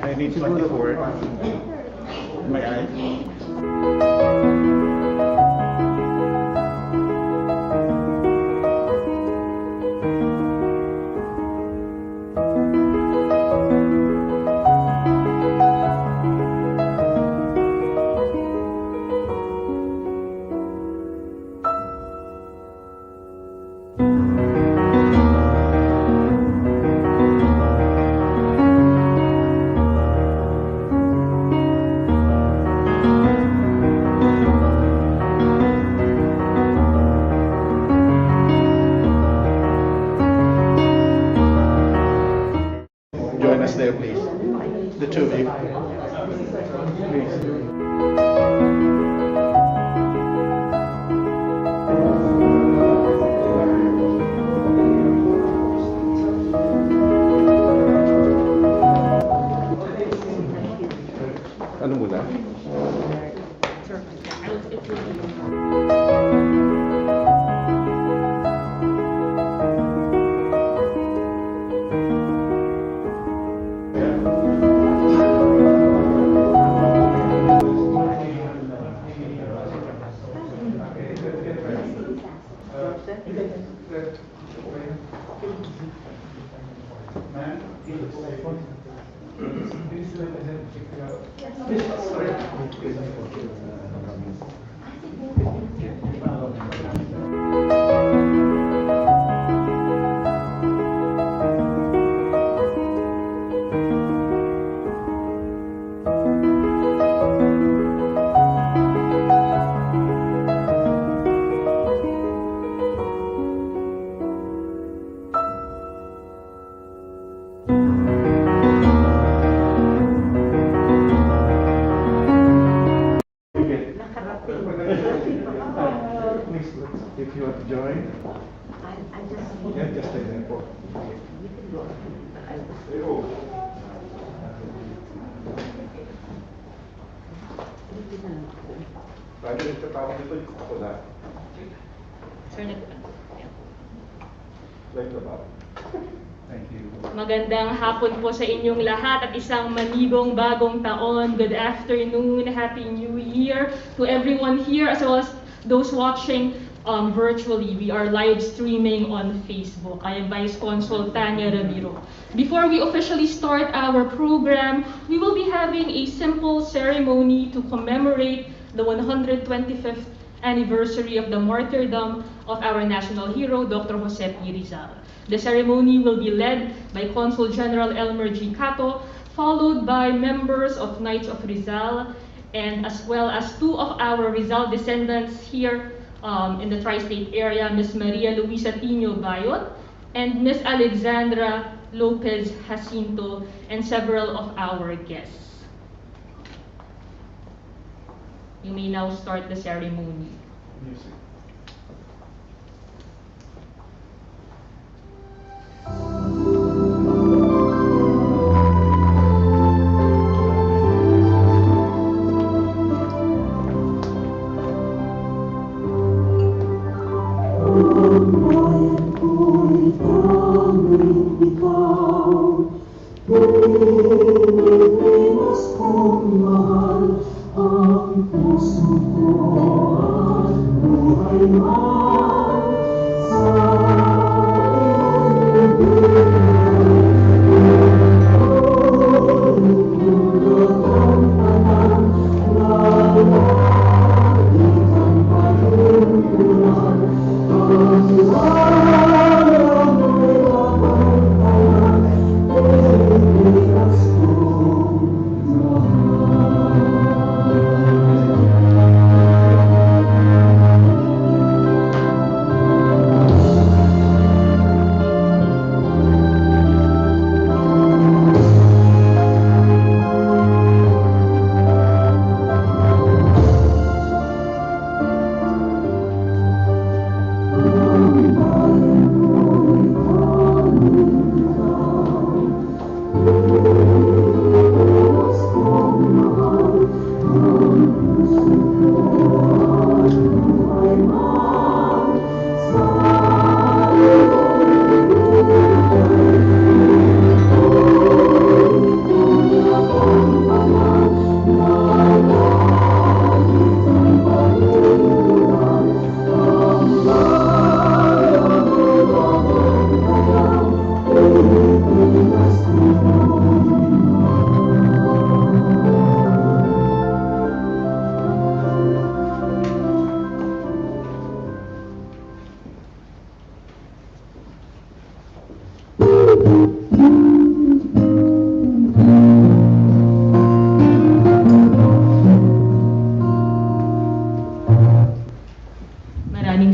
I need 24. My eye. Join us there, please. The two of you. Please. Ano muna? If you want to join, I just yeah, just stay there po. you can go. Pwede rin sa tawag dito, ako na. Sir, Like the bow. Thank you. magandang hapon po sa inyong lahat at isang manibong bagong taon. Good afternoon, Happy New Year to everyone here as well as those watching virtually. We are live streaming on Facebook. I am Vice Consul Tanya Ramiro. Before we officially start our program, we will be having a simple ceremony to commemorate the 125th anniversary of the martyrdom of our national hero, Dr. Jose P. Rizal. The ceremony will be led by Consul General Elmer G. Cato, followed by members of Knights of Rizal, and as well as two of our Rizal descendants here in the tri-state area, Ms. Maria Luisa Tino Bayot and Ms. Alexandra Lopez Jacinto, and several of our guests. You may now start the ceremony. Music. Ikaw,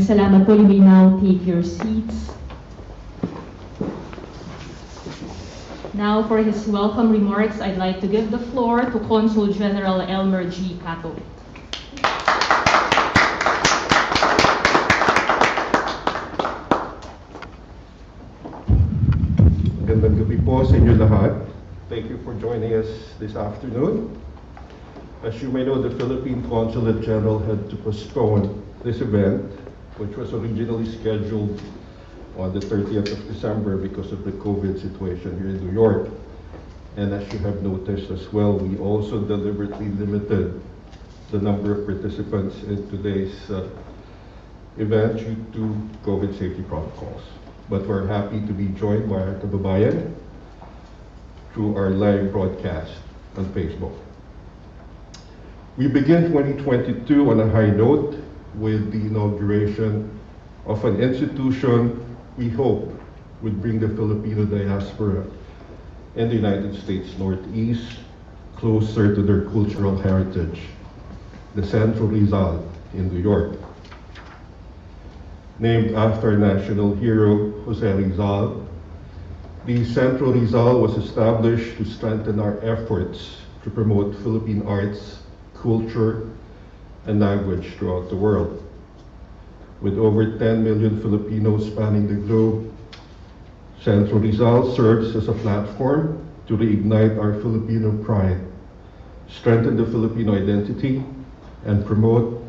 Salamat po. You may now take your seats. Now, for his welcome remarks, I'd like to give the floor to Consul General Elmer G. Cato. Magandang gabi po sa inyo lahat. Thank you for joining us this afternoon. As you may know, the Philippine Consulate General had to postpone this event, which was originally scheduled on the 30th of December because of the COVID situation here in New York. And as you have noticed as well, we also deliberately limited the number of participants in today's event due to COVID safety protocols. But we're happy to be joined by our kababayan through our live broadcast on Facebook. We begin 2022 on a high note with the inauguration of an institution we hope would bring the Filipino diaspora in the United States Northeast closer to their cultural heritage, the Sentro Rizal in New York. Named after national hero Jose Rizal, the Sentro Rizal was established to strengthen our efforts to promote Philippine arts, culture, and language throughout the world. With over 10 million Filipinos spanning the globe, Sentro Rizal serves as a platform to reignite our Filipino pride, strengthen the Filipino identity, and promote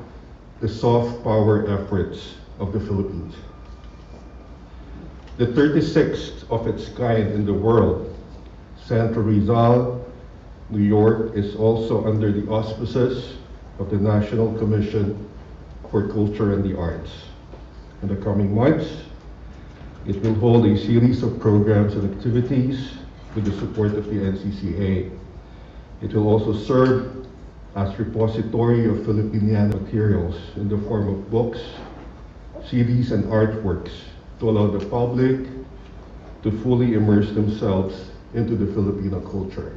the soft power efforts of the Philippines. The 36th of its kind in the world, Sentro Rizal, New York, is also under the auspices of the National Commission for Culture and the Arts. In the coming months, it will hold a series of programs and activities with the support of the NCCA. It will also serve as repository of Filipiniana materials in the form of books, CDs, and artworks to allow the public to fully immerse themselves into the Filipino culture.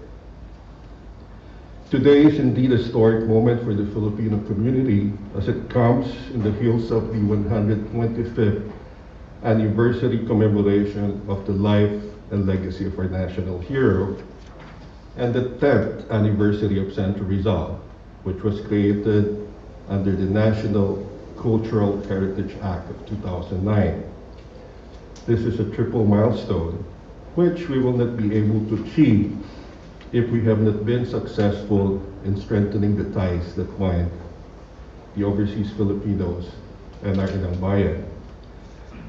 Today is indeed a historic moment for the Filipino community as it comes in the heels of the 125th anniversary commemoration of the life and legacy of our national hero and the 10th anniversary of Sentro Rizal, which was created under the National Cultural Heritage Act of 2009. This is a triple milestone, which we will not be able to achieve if we have not been successful in strengthening the ties that bind the overseas Filipinos and our inang bayan.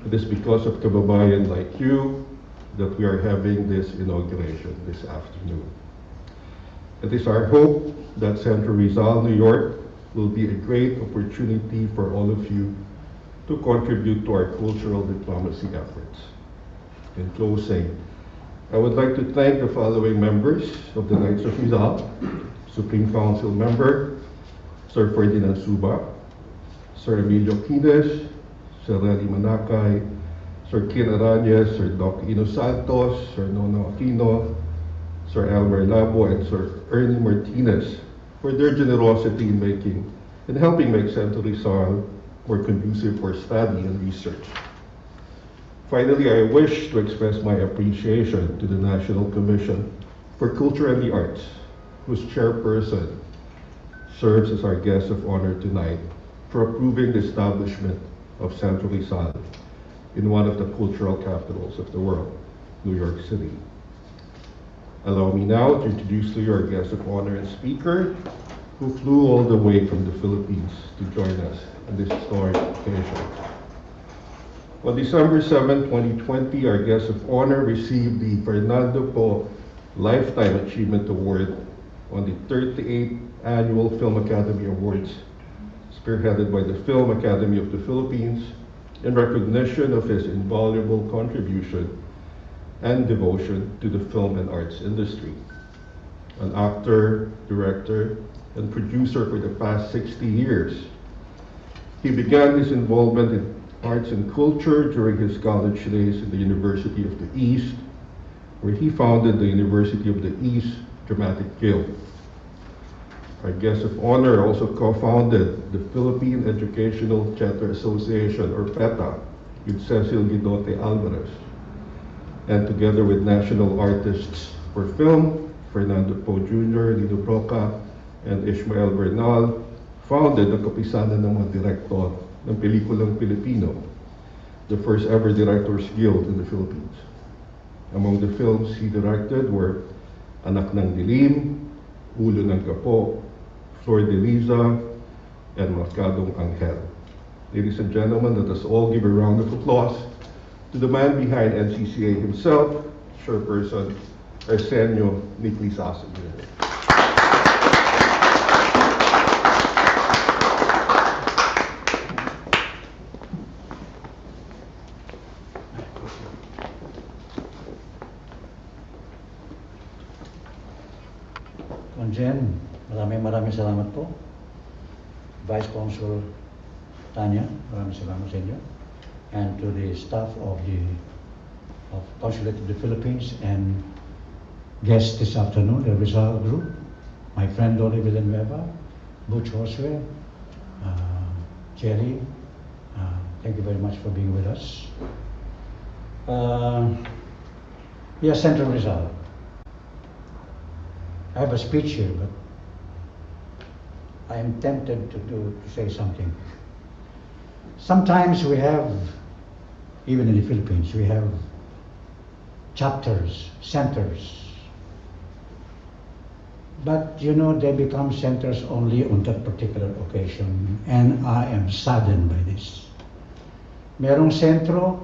It is because of kababayan like you that we are having this inauguration this afternoon. It is our hope that Sentro Rizal, New York, will be a great opportunity for all of you to contribute to our cultural diplomacy efforts. In closing, I would like to thank the following members of the Knights of Rizal: Supreme Council Member Sir Ferdinand Suba, Sir Emilio Quines, Sir Rally Manakay, Sir Kin Aranyes, Sir Doc Ino Santos, Sir Nono Aquino, Sir Elmer Labo, and Sir Ernie Martinez for their generosity in helping make Sentro Rizal more conducive for study and research. Finally, I wish to express my appreciation to the National Commission for Culture and the Arts, whose chairperson serves as our guest of honor tonight, for approving the establishment of Sentro Rizal in one of the cultural capitals of the world, New York City. Allow me now to introduce to you our guest of honor and speaker, who flew all the way from the Philippines to join us on this historic occasion. On December 7, 2020, our guest of honor received the Fernando Po Lifetime Achievement Award on the 38th Annual Film Academy Awards, spearheaded by the Film Academy of the Philippines, in recognition of his invaluable contribution and devotion to the film and arts industry. An actor, director, and producer for the past 60 years, he began his involvement in arts and culture during his college days in the University of the East, where he founded the University of the East Dramatic Guild. Our guest of honor also co-founded the Philippine Educational Theater Association, or PETA, with Cecil Guidote Alvarez, and together with national artists for film, Fernando Po Jr., Lino Broca, and Ishmael Bernal, founded ang Kapisanan ng mga Direktor ng Pelikulang Pilipino, the first ever Directors Guild in the Philippines. Among the films he directed were Anak ng Dilim, Ulo ng Gapo, Flor de Liza, and Markadong Angel. Ladies and gentlemen, let us all give a round of applause to the man behind NCCA himself, Chairperson Arsenio Niclisaso. Jen, maraming salamat po. Vice Consul Tanya, maraming salamat sa inyo. And to the staff of the Consulate of the Philippines and guests this afternoon, the Rizal Group, my friend Dolly Villanueva, Butch Josue, Jerry, thank you very much for being with us. Yes, Sentro Rizal. I have a speech here, but I am tempted to say something. Sometimes we have, even in the Philippines, we have chapters, centers. But you know, they become centers only on that particular occasion, and I am saddened by this. Merong sentro,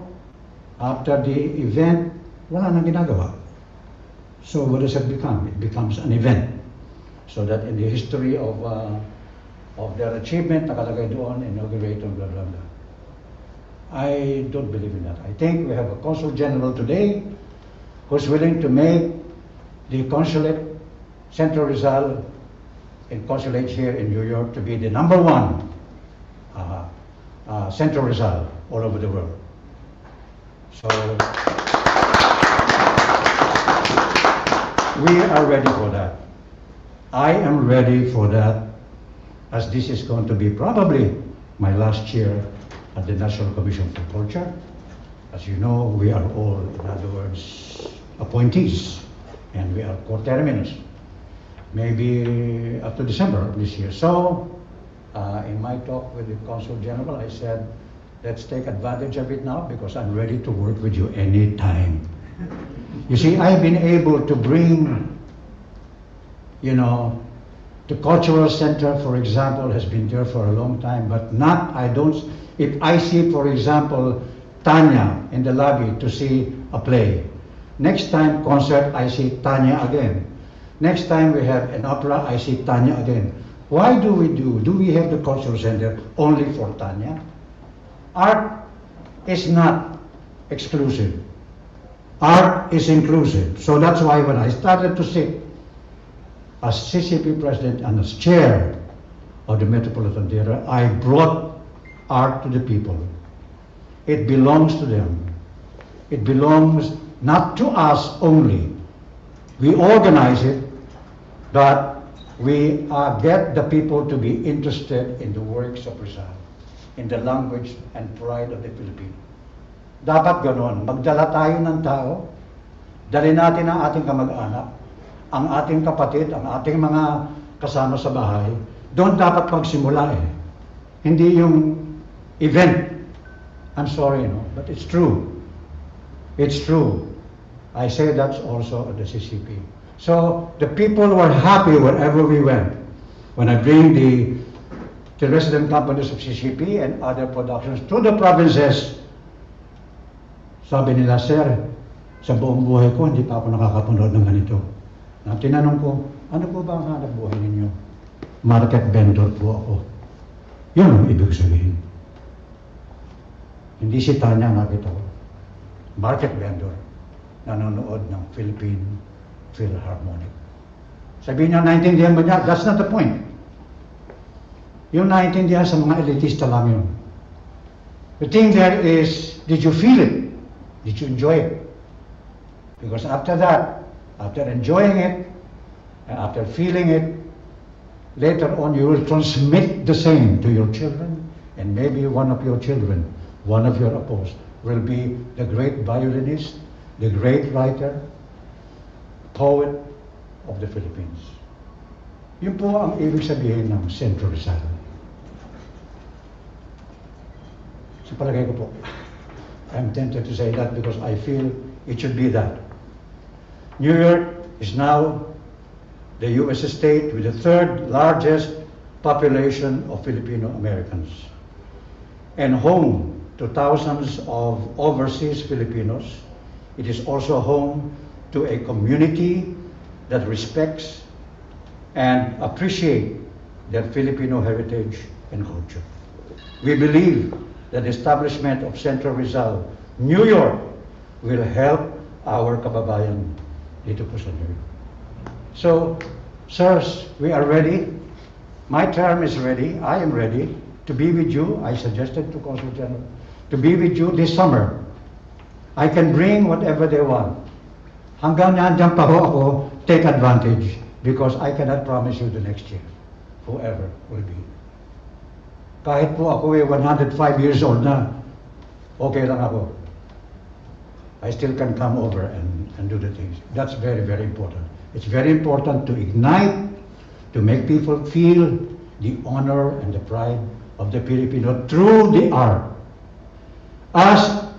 after the event, wala nang ginagawa. So what does it become? It becomes an event. So that in the history of their achievement, nakalagay doon, inaugurate, blah, blah, blah. I don't believe in that. I think we have a Consul General today who's willing to make the Consulate, Sentro Rizal, and Consulate here in New York to be the #1 Sentro Rizal all over the world. So we are ready for that. I am ready for that, as this is going to be probably my last year at the National Commission for Culture. As you know, we are all, in other words, appointees, and we are coterminous, maybe up to December of this year. So, in my talk with the Consul General, I said, let's take advantage of it now, because I'm ready to work with you anytime. You see, I've been able to bring, you know, the cultural center, for example, has been there for a long time, but if I see, for example, Tanya in the lobby to see a play. Next time concert, I see Tanya again. Next time we have an opera, I see Tanya again. Why do we have the cultural center only for Tanya? Art is not exclusive. Art is inclusive. So that's why when I started to sit as CCP president and as chair of the Metropolitan Theater, I brought art to the people. It belongs to them. It belongs not to us only. We organize it, but we get the people to be interested in the works of Rizal, in the language and pride of the Philippines. Dapat ganon. Magdala tayo ng tao, dali natin ang ating kamag-anak, ang ating kapatid, ang ating mga kasama sa bahay. Doon dapat magsimula eh. Hindi yung event. I'm sorry, no, but it's true. It's true. I say that's also at the CCP. So the people were happy wherever we went. When I bring the resident companies of CCP and other productions to the provinces, sabi nila, sir, sa buong buhay ko, hindi pa ako nakakapanood ng ganito. Na tinanong ko, ano po ba ang hanap buhay ninyo? Market vendor po ako. Yun ang ibig sabihin. Hindi si Tanya nakita ko. Market vendor. Nanonood ng Philippine Philharmonic. Sabihin niya, naintindihan ba niya? That's not the point. Yung naintindihan sa mga elitista lang yun. The thing there is, did you feel it? Did you enjoy it? Because after that, after enjoying it, and after feeling it, later on you will transmit the same to your children, and maybe one of your children, one of your apostles, will be the great violinist, the great writer, poet of the Philippines. Yun po ang ibig sabihin ng Sentro Rizal. Sa palagay ko po, I'm tempted to say that because I feel it should be that. New York is now the U.S. state with the third largest population of Filipino Americans and home to thousands of overseas Filipinos. It is also home to a community that respects and appreciates their Filipino heritage and culture. We believe that the establishment of Sentro Rizal, New York, will help our kababayan dito po sa New York. So, sirs, we are ready. My term is ready. I am ready to be with you. I suggested to Consul General to be with you this summer. I can bring whatever they want. Hanggang nandiyan pa ho ako, take advantage because I cannot promise you the next year, whoever will be. Kahit po ako 105 years old na, okay lang ako. I still can come over and do the things. That's very, very important. It's very important to ignite, to make people feel the honor and the pride of the Filipino through the art. As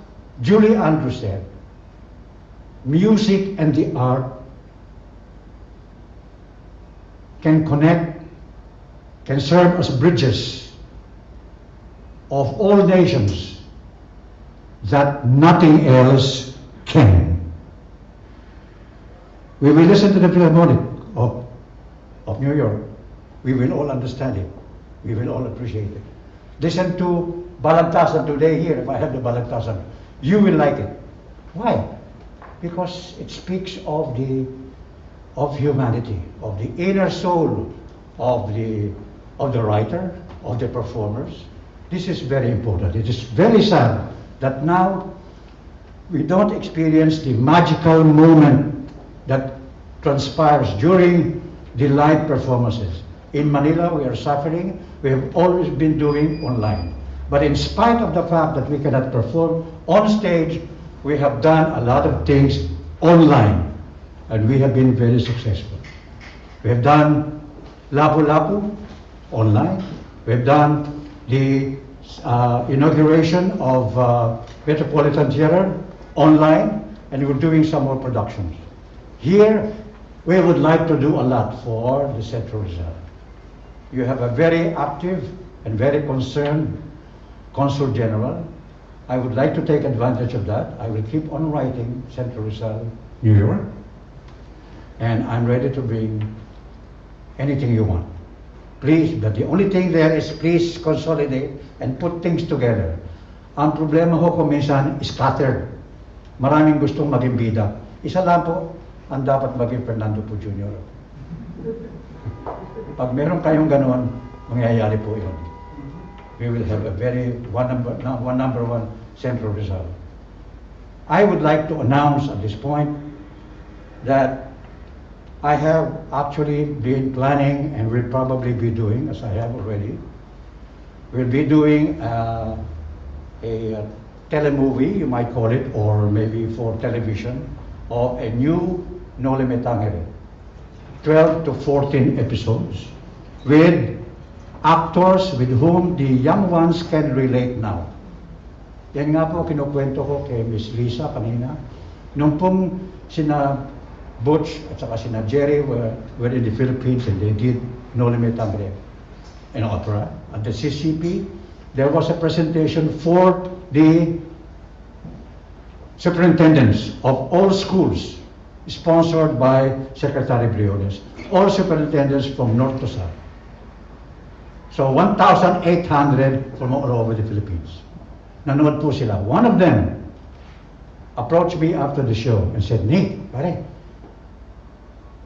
Julie Andrews said, music and the art can connect, can serve as bridges of all nations that nothing else can. We will listen to the Philharmonic of New York. We will all understand it. We will all appreciate it. Listen to Balagtasan today here, if I have the Balagtasan. You will like it. Why? Because it speaks of humanity, of the inner soul of the writer, of the performers. This is very important. It is very sad that now we don't experience the magical moment that transpires during the live performances. In Manila, we are suffering. We have always been doing online. But in spite of the fact that we cannot perform on stage, we have done a lot of things online, and we have been very successful. We have done Lapu-Lapu online. We have done the inauguration of Metropolitan Theater online, and we're doing some more productions. Here, we would like to do a lot for the Sentro Rizal. You have a very active and very concerned Consul General. I would like to take advantage of that. I will keep on writing Sentro Rizal, New York, and I'm ready to bring anything you want. Please, but the only thing there is please consolidate and put things together. Ang problema ho kung minsan scattered. Maraming gustong maging bida. Isa lang po ang dapat maging Fernando po Jr. Pag meron kayong ganoon, mangyayari po yun. We will have a very number one Sentro Rizal. I would like to announce at this point that I have actually been planning and will probably be doing, as I have already, we'll be doing a telemovie, you might call it, or maybe for television, of a new Noli Me Tangere, 12 to 14 episodes, with actors with whom the young ones can relate now. Yan nga po kinukwento ko kay Miss Lisa kanina. Nung pong sina Butch at saka sina Jerry were in the Philippines and they did Noli Me Tangere, an opera. At the CCP, there was a presentation for the superintendents of all schools, sponsored by Secretary Briones. All superintendents from north to south. So 1,800 from all over the Philippines. Nanood po sila. One of them approached me after the show and said, Nick, pare,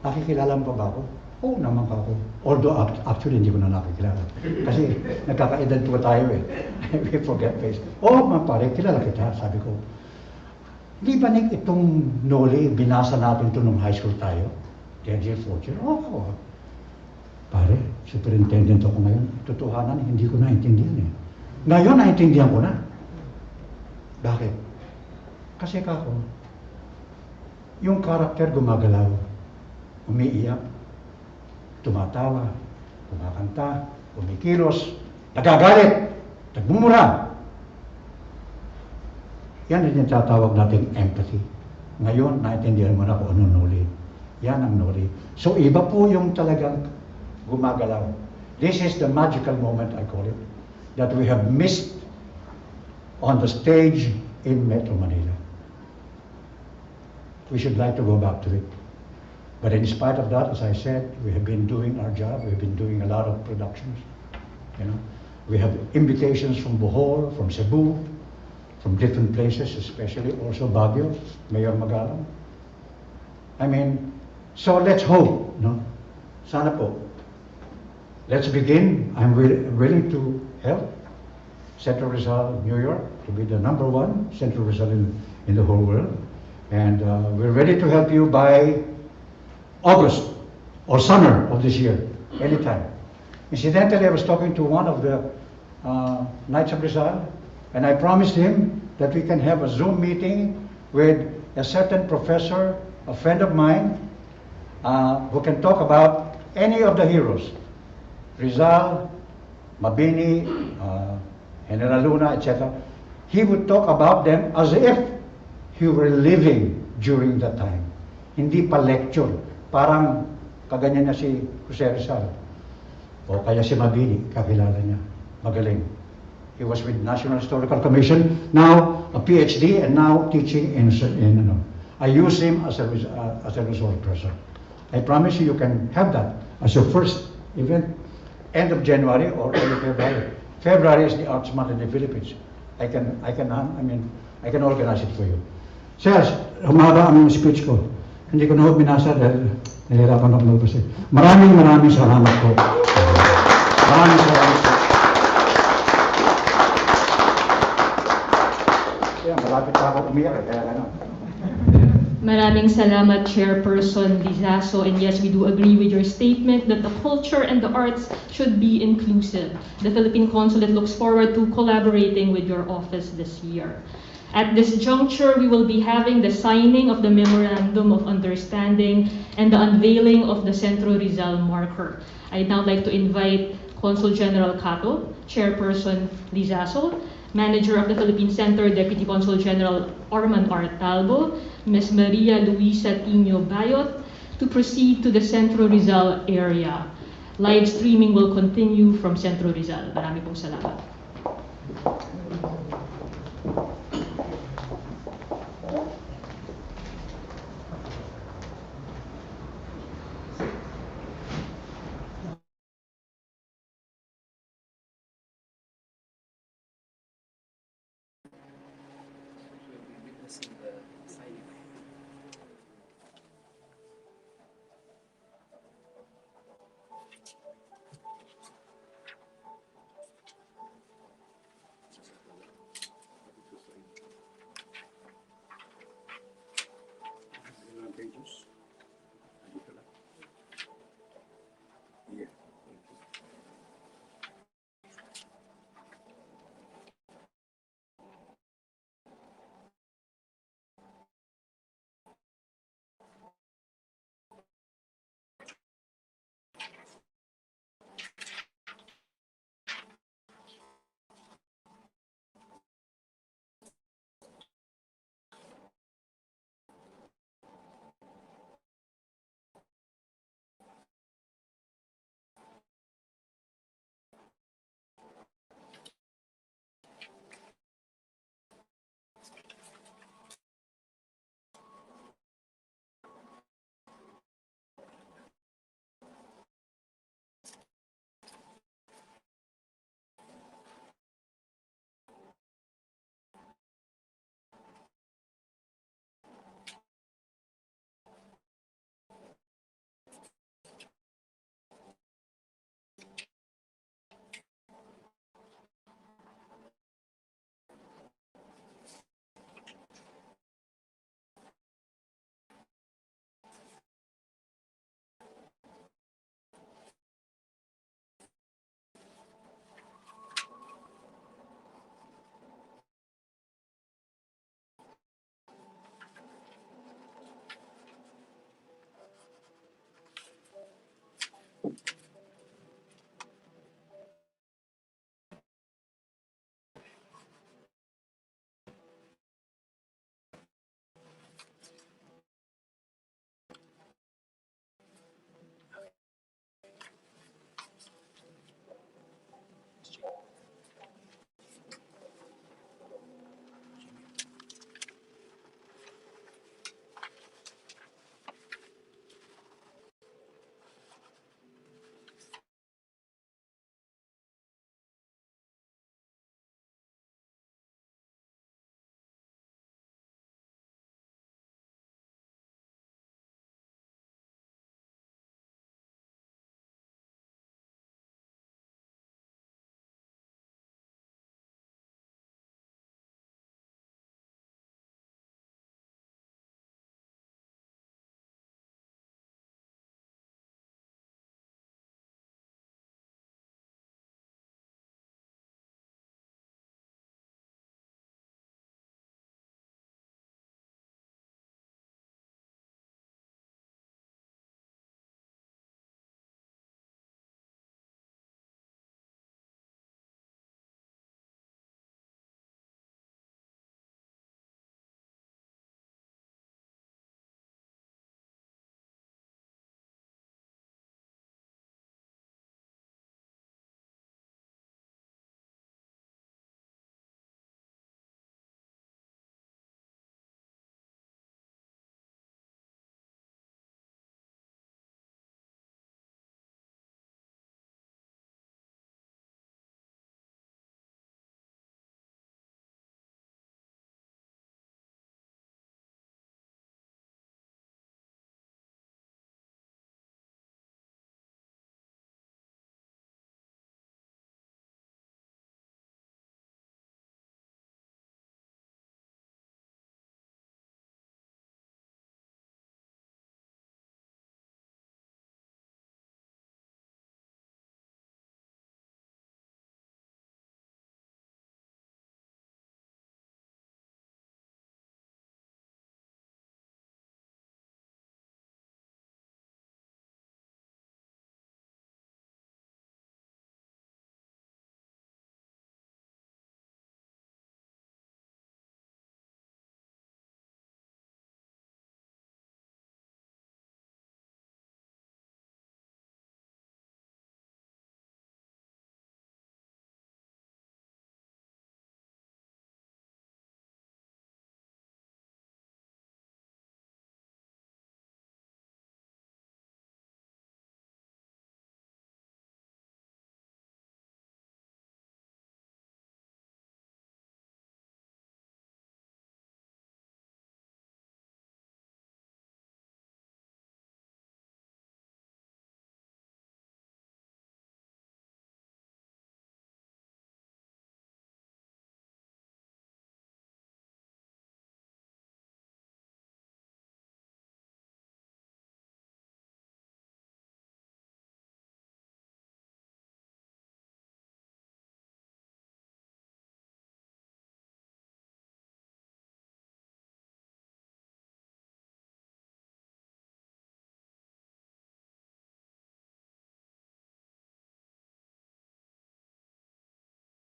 nakikilala mo pa ba ako? Oo naman ka ako. Although actually hindi ko na nakikilala. Kasi nagkakaedad po tayo eh. We forget face. Oo man pare, kilala kita. Sabi ko, di ba Nick, itong Noli, binasa natin ito nung high school tayo? Angel Fortune? Oo. Pare, superintendent ako ngayon. Totohanan, hindi ko naintindihan eh. Ngayon, naintindihan ko na. Bakit? Kasi kako, yung karakter gumagalaw, umiiyak, tumatawa, kumakanta, kumikilos, nagagalit, nagmumura. Yan rin yung tatawag nating empathy. Ngayon, naintindihan mo na kung ano Noli. Yan ang Noli. So, iba po yung talagang gumagalaw. This is the magical moment, I call it, that we have missed on the stage in Metro Manila. We should like to go back to it. But in spite of that, as I said, we have been doing our job. We've been doing a lot of productions. You know, we have invitations from Bohol, from Cebu, from different places, especially also Baguio, Mayor Magalang. I mean, so let's hope, no? Sana po. Let's begin. I'm willing to help Sentro Rizal, New York, to be the number one Sentro Rizal in the whole world. And we're ready to help you by August or summer of this year, anytime. Incidentally, I was talking to one of the Knights of Rizal, and I promised him that we can have a Zoom meeting with a certain professor, a friend of mine, who can talk about any of the heroes. Rizal, Mabini, General Luna, etc. He would talk about them as if he were living during that time. Hindi pa lecture. Parang kaganyan na si Jose Rizal. O kaya si Mabini, kakilala niya. Magaling. He was with National Historical Commission, now a PhD, and now teaching in I use him as a resource person. I promise you, you can have that as your first event, end of January or early February. February is the Arts Month in the Philippines. I can organize it for you. Sir, humaba ang speech ko. Hindi ko na ho binasa dahil nahirapan ako mag-basa. Maraming salamat po. Maraming salamat po. Kaya malapit pa ako umiyak, kaya gano'n. Maraming salamat, Chairperson Lizaso. And yes, we do agree with your statement that the culture and the arts should be inclusive. The Philippine Consulate looks forward to collaborating with your office this year. At this juncture, we will be having the signing of the Memorandum of Understanding and the unveiling of the Sentro Rizal marker. I'd now like to invite Consul General Cato, Chairperson Lizaso, Manager of the Philippine Center, Deputy Consul General Orman R. Talbo, Ms. Maria Luisa Tino Bayot, to proceed to the Sentro Rizal area. Live streaming will continue from Sentro Rizal. Marami pong salamat.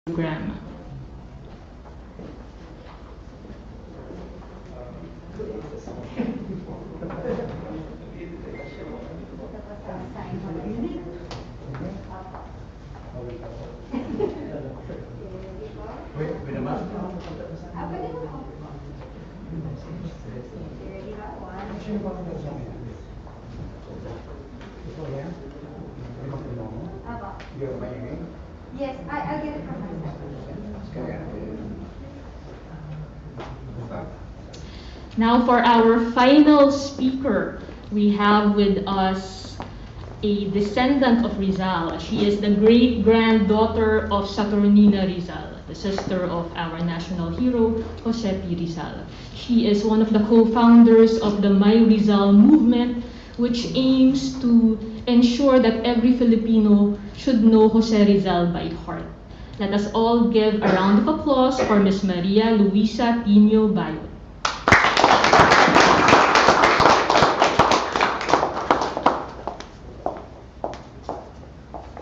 program. Yes, I'll get it from myself. Now for our final speaker, we have with us a descendant of Rizal. She is the great-granddaughter of Saturnina Rizal, the sister of our national hero, Jose P. Rizal. She is one of the co-founders of the My Rizal movement, which aims to ensure that every Filipino should know Jose Rizal by heart. Let us all give a round of applause for Ms. Maria Luisa Tino Bayot.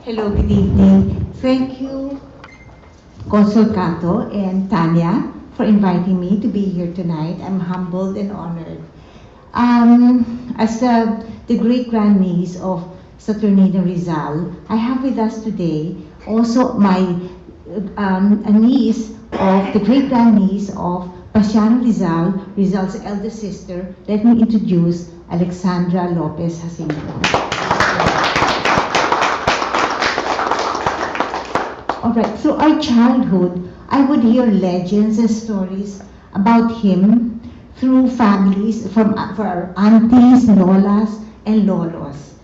Hello, good evening. Thank you, Consul Cato and Tanya, for inviting me to be here tonight. I'm humbled and honored. As the great-grandniece of Saturnina Rizal, I have with us today also my a niece of the great-grandniece of Pasiano Rizal, Rizal's eldest sister. Let me introduce Alexandra Lopez Jacinto. Alright, through our childhood, I would hear legends and stories about him through families, for our aunties, lolas, and lolos.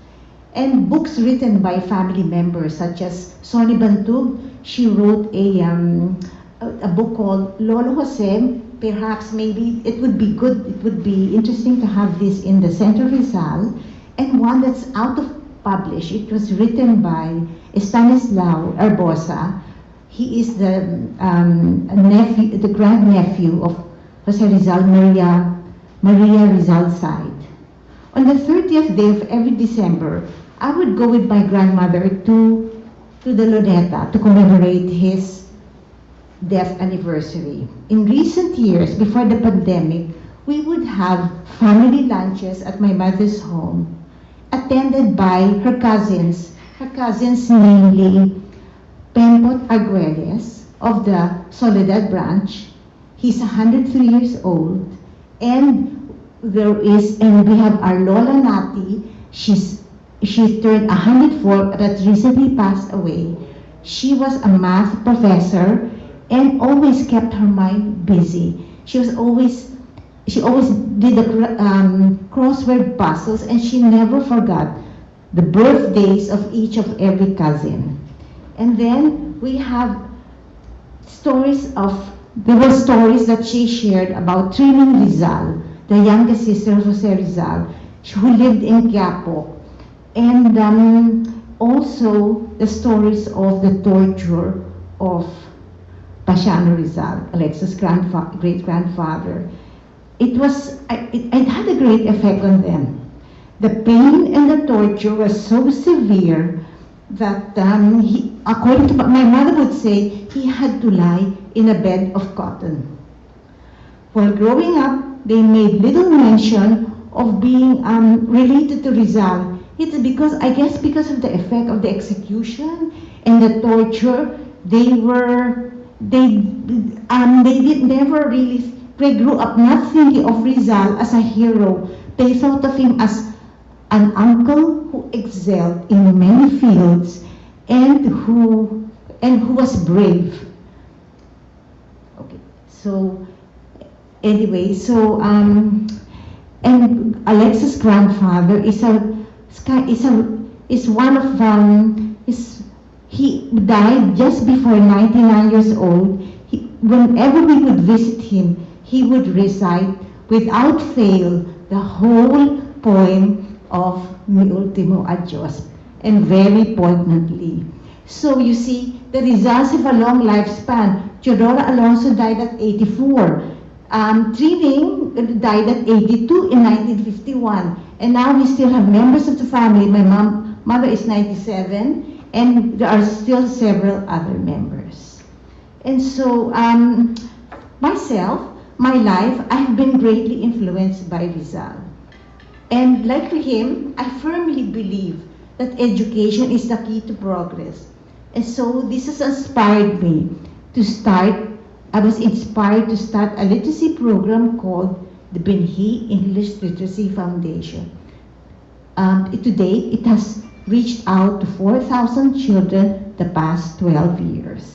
And books written by family members such as Sonny Bantug. She wrote a book called Lolo Jose. Perhaps maybe it would be good, it would be interesting to have this in the Sentro Rizal. And one that's out of published. It was written by Stanislao Arbosa. He is the nephew, the grandnephew of Jose Rizal, Maria Rizal's side. On the 30th day of every December, I would go with my grandmother to the Luneta to commemorate his death anniversary. In recent years, before the pandemic, we would have family lunches at my mother's home, attended by her cousins namely Pempot Arguelles of the Soledad branch. He's 103 years old, and we have our Lola Nati. She turned 104, that recently passed away. She was a math professor and always kept her mind busy. She always did the crossword puzzles, and she never forgot the birthdays of each of every cousin. And then we have there were stories that she shared about Trilling Rizal, the youngest sister of Jose Rizal, who lived in Quiapo. And also the stories of the torture of Pasiano Rizal, Alexa's great-grandfather. It had a great effect on them. The pain and the torture was so severe that according to what my mother would say, he had to lie in a bed of cotton. While growing up, they made little mention of being related to Rizal. It's because of the effect of the execution and the torture, they grew up not thinking of Rizal as a hero. They thought of him as an uncle who excelled in many fields and who was brave. Okay, so anyway, and Alexa's grandfather he died just before 99 years old. Whenever we would visit him, he would recite without fail the whole poem of Mi Ultimo Adios, and very poignantly. So you see, the Rizals have a long lifespan. Teodora Alonso died at 84. Trilling died at 82 in 1951. And now we still have members of the family. My mother is 97, and there are still several other members. And so, myself, my life, I have been greatly influenced by Rizal. And like him, I firmly believe that education is the key to progress. And so this has inspired me to start, I was inspired to start a literacy program called the Benhi English Literacy Foundation. To date, it has reached out to 4,000 children the past 12 years.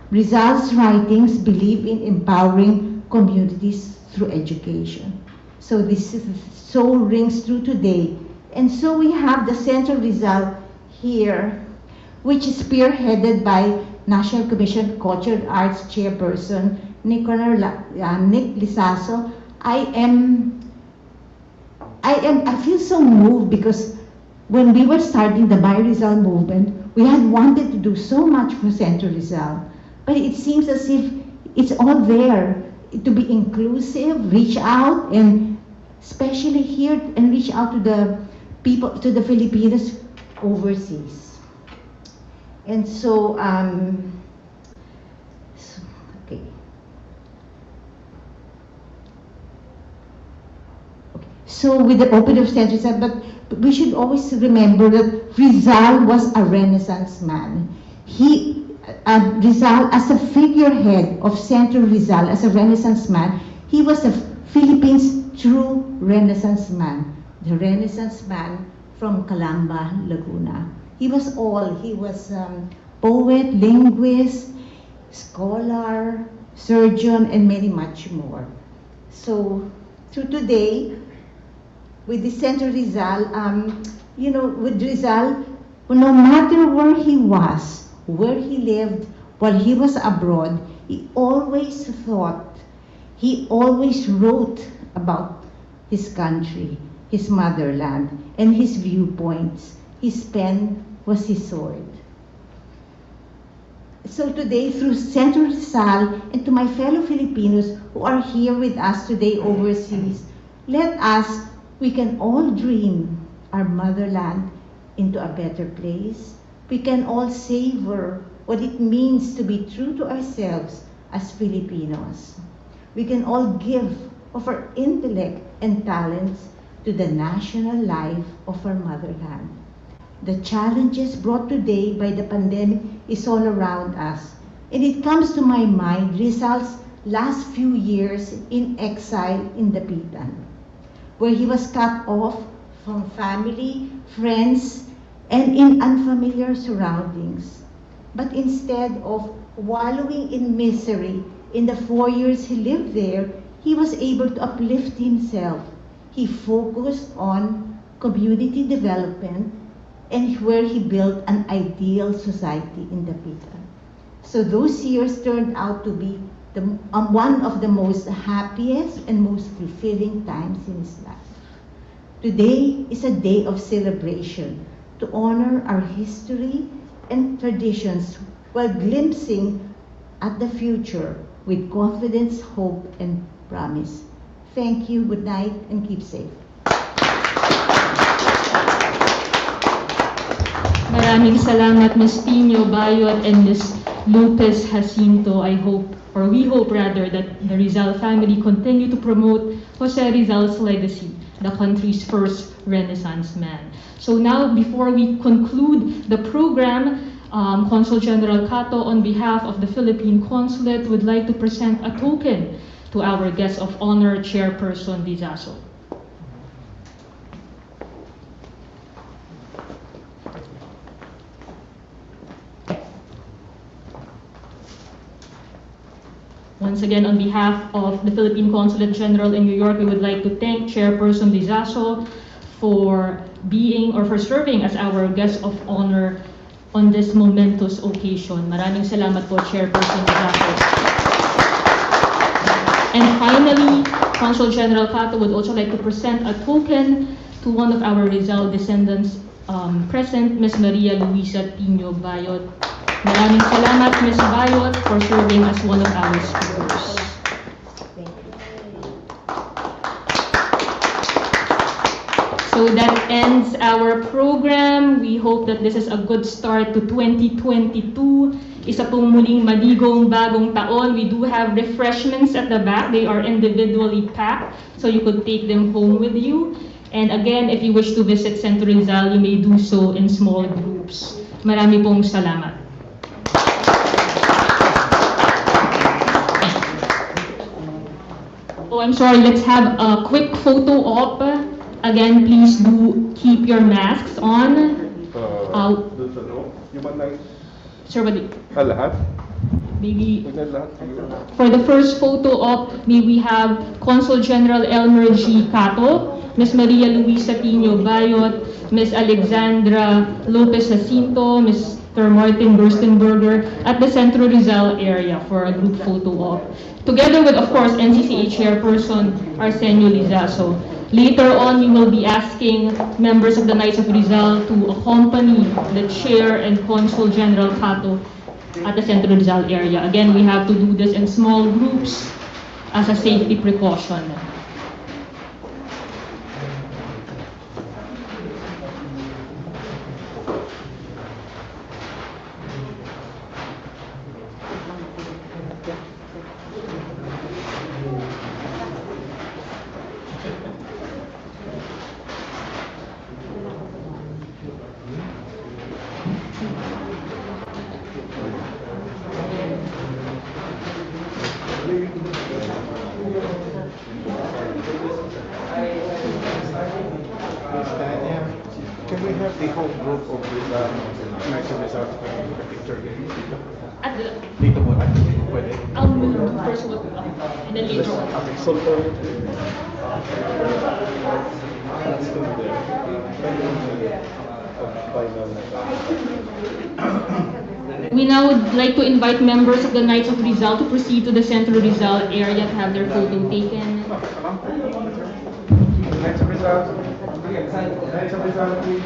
Rizal's writings believe in empowering communities through education. So this so rings true today. And so we have the Sentro Rizal here, which is spearheaded by National Commission Culture and Arts Chairperson Nick Lisaso. I feel so moved because when we were starting the Buy Rizal movement, we had wanted to do so much for Sentro Rizal. But it seems as if it's all there to be inclusive, reach out, and especially here, and reach out to the people, to the Filipinos overseas. And so, okay. So with the opening of Sentro Rizal, but we should always remember that Rizal was a Renaissance man. Rizal, as a figurehead of Sentro Rizal, as a Renaissance man, he was the Philippines' true Renaissance man. The Renaissance man from Calamba, Laguna. He was all. He was poet, linguist, scholar, surgeon, and many much more. So, through today, with the Sentro Rizal, with Rizal, no matter where he was, where he lived, while he was abroad, he always thought, he always wrote about his country, his motherland, and his viewpoints. His pen was his sword. So today, through Sentro Rizal, and to my fellow Filipinos who are here with us today overseas, we can all dream our motherland into a better place. We can all savor what it means to be true to ourselves as Filipinos. We can all give of our intellect and talents to the national life of our motherland. The challenges brought today by the pandemic is all around us. And it comes to my mind Rizal's last few years in exile in Dapitan, where he was cut off from family, friends, and in unfamiliar surroundings. But instead of wallowing in misery in the 4 years he lived there, he was able to uplift himself. He focused on community development and where he built an ideal society in Dapitan. So those years turned out to be one of the most happiest and most fulfilling times in his life. Today is a day of celebration to honor our history and traditions while glimpsing at the future with confidence, hope, and promise. Thank you, good night, and keep safe. Maraming salamat, Ms. Pino Bayot and Ms. Lopez Jacinto. We hope rather, that the Rizal family continue to promote Jose Rizal's legacy, the country's first Renaissance man. So now, before we conclude the program, Consul General Cato, on behalf of the Philippine Consulate, would like to present a token to our guest of honor, Chairperson Lizaso. Once again, on behalf of the Philippine Consulate General in New York, we would like to thank Chairperson Lizaso for serving as our guest of honor on this momentous occasion. Maraming salamat po, Chairperson Lizaso. And finally, Consul General Cato would also like to present a token to one of our Rizal descendants present, Ms. Maria Luisa Pino Bayot. Maraming salamat, Ms. Bayot, for serving as one of our speakers. So that ends our program. We hope that this is a good start to 2022. isa pong muling maligong bagong taon. We do have refreshments at the back. They are individually packed, so you could take them home with you. And again, if you wish to visit Sentro Rizal, you may do so in small groups. Marami pong salamat. Oh, I'm sorry, let's have a quick photo op. Again, please do keep your masks on. Doon sa loob, human rights, Sir, what do you- lahat? maybe Huwag na lahat siguro. for the first photo op, may we have Consul General Elmer G. Cato, Ms. Maria Luisa Pino Bayot, Ms. Alexandra Lopez Jacinto, Mr. Martin Burstenberger at the Sentro Rizal area for a group photo op. Together with, of course, NCCA Chairperson Arsenio Lizaso. Later on, we will be asking members of the Knights of Rizal to accompany the Chair and Consul General Cato at the Sentro Rizal area. Again, we have to do this in small groups as a safety precaution. Can we have the whole group of the Knights of Rizal picture dito? At the, Dito muna, pwede. we'll do first what, and then later on. Okay, so let's do there. We now would like to invite members of the Knights of Rizal to proceed to the Sentro Rizal area to have their photo taken. Knights of Rizal. Knights of Rizal, please.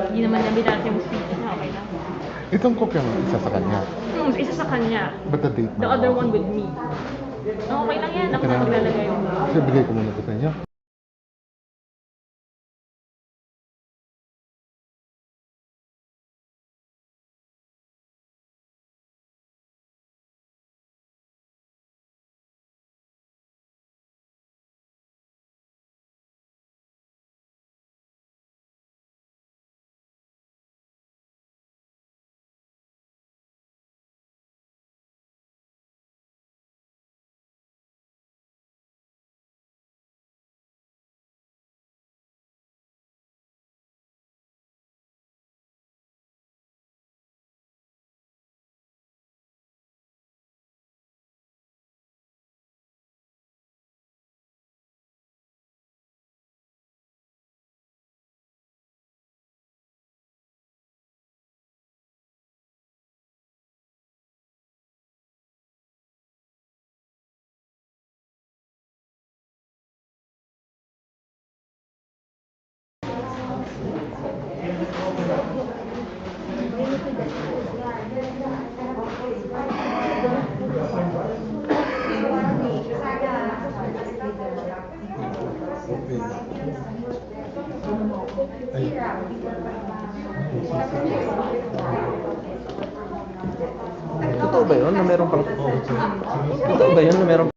Hindi naman namin dati yung speech na okay lang. Itong kopya mo, isa sa kanya. Isa sa kanya. But the date The other one with me. Okay lang yan. Ako na maglalagay yung... Kasi bigay ko muna ito sa inyo. Totoo ba yun na meron pang... Totoo ba yun na meron